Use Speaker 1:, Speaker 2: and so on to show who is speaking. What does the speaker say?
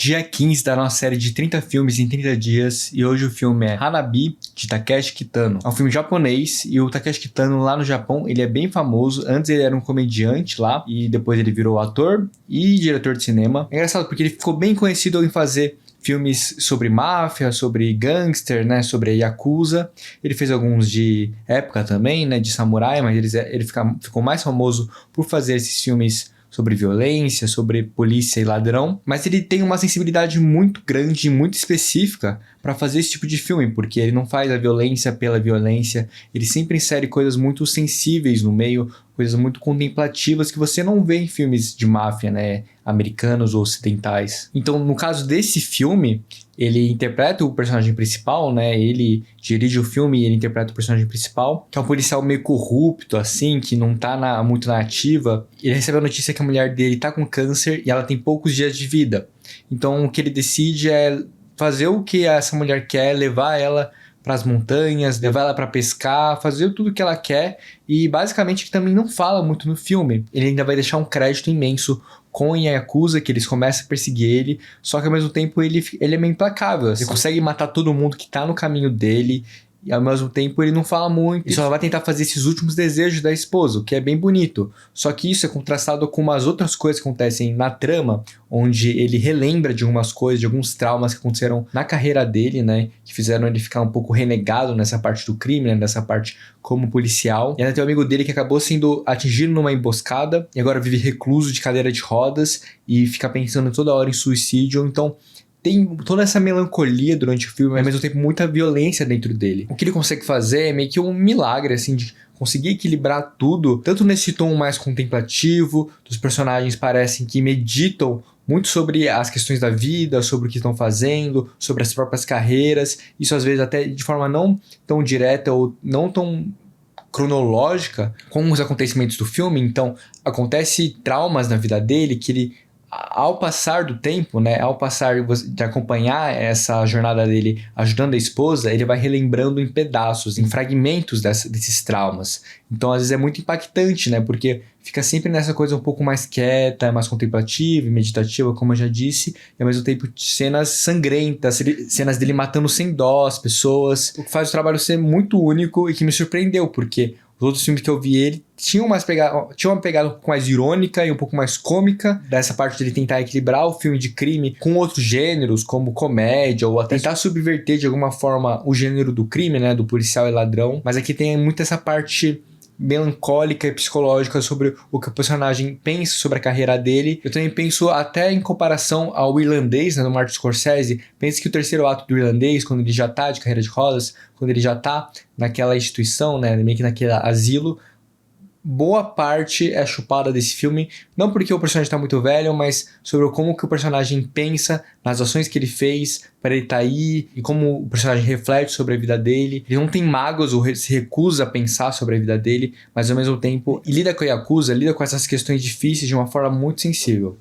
Speaker 1: Dia 15 da nossa série de 30 filmes em 30 dias, e hoje o filme é Hanabi, de Takeshi Kitano. É um filme japonês, e o Takeshi Kitano lá no Japão, ele é bem famoso. Antes ele era um comediante lá, e depois ele virou ator e diretor de cinema. É engraçado porque ele ficou bem conhecido em fazer filmes sobre máfia, sobre gangster, né, sobre a Yakuza. Ele fez alguns de época também, né, de samurai, mas ele ficou mais famoso por fazer esses filmes sobre violência, sobre polícia e ladrão, mas ele tem uma sensibilidade muito grande e muito específica para fazer esse tipo de filme, porque ele não faz a violência pela violência, ele sempre insere coisas muito sensíveis no meio, coisas muito contemplativas que você não vê em filmes de máfia, né, americanos ou ocidentais. Então, no caso desse filme, ele interpreta o personagem principal, né? Ele dirige o filme e ele interpreta o personagem principal, que é um policial meio corrupto, assim, que não tá muito na ativa. Ele recebe a notícia que a mulher dele tá com câncer e ela tem poucos dias de vida. Então, o que ele decide é fazer o que essa mulher quer, levar ela para as montanhas, levar ela para pescar, fazer tudo o que ela quer, e basicamente ele também não fala muito no filme. Ele ainda vai deixar um crédito imenso com a Yakuza, que eles começam a perseguir ele, só que ao mesmo tempo ele é meio implacável. Ele consegue matar todo mundo que tá no caminho dele, e ao mesmo tempo ele não fala muito, ele só vai tentar fazer esses últimos desejos da esposa, o que é bem bonito. Só que isso é contrastado com umas outras coisas que acontecem na trama, onde ele relembra de algumas coisas, de alguns traumas que aconteceram na carreira dele, né, que fizeram ele ficar um pouco renegado nessa parte do crime, né, nessa parte como policial. E ainda tem um amigo dele que acabou sendo atingido numa emboscada e agora vive recluso de cadeira de rodas e fica pensando toda hora em suicídio. Então tem toda essa melancolia durante o filme, mas ao mesmo tempo muita violência dentro dele. O que ele consegue fazer é meio que um milagre, assim, de conseguir equilibrar tudo, tanto nesse tom mais contemplativo, dos personagens parecem que meditam muito sobre as questões da vida, sobre o que estão fazendo, sobre as próprias carreiras, isso às vezes até de forma não tão direta ou não tão cronológica com os acontecimentos do filme. Então, acontece traumas na vida dele que ele, ao passar do tempo, né, ao passar de acompanhar essa jornada dele ajudando a esposa, ele vai relembrando em pedaços, em fragmentos desses traumas. Então, às vezes é muito impactante, né, porque fica sempre nessa coisa um pouco mais quieta, mais contemplativa e meditativa, como eu já disse, e ao mesmo tempo cenas sangrentas, cenas dele matando sem dó as pessoas, o que faz o trabalho ser muito único e que me surpreendeu, porque os outros filmes que eu vi ele tinham uma pegada um pouco mais irônica e um pouco mais cômica, dessa parte dele tentar equilibrar o filme de crime com outros gêneros, como comédia, ou até tentar subverter de alguma forma o gênero do crime, né, do policial e ladrão. Mas aqui tem muito essa parte melancólica e psicológica sobre o que o personagem pensa sobre a carreira dele. Eu também penso até em comparação ao Irlandês, né, do Martin Scorsese. Penso que o terceiro ato do Irlandês, quando ele já tá de carreira de rodas, quando ele já tá naquela instituição, né, meio que naquele asilo, boa parte é chupada desse filme, não porque o personagem está muito velho, mas sobre como que o personagem pensa nas ações que ele fez para ele estar aí e como o personagem reflete sobre a vida dele. Ele não tem mágoas ou se recusa a pensar sobre a vida dele, mas ao mesmo tempo lida com a Yakuza, lida com essas questões difíceis de uma forma muito sensível.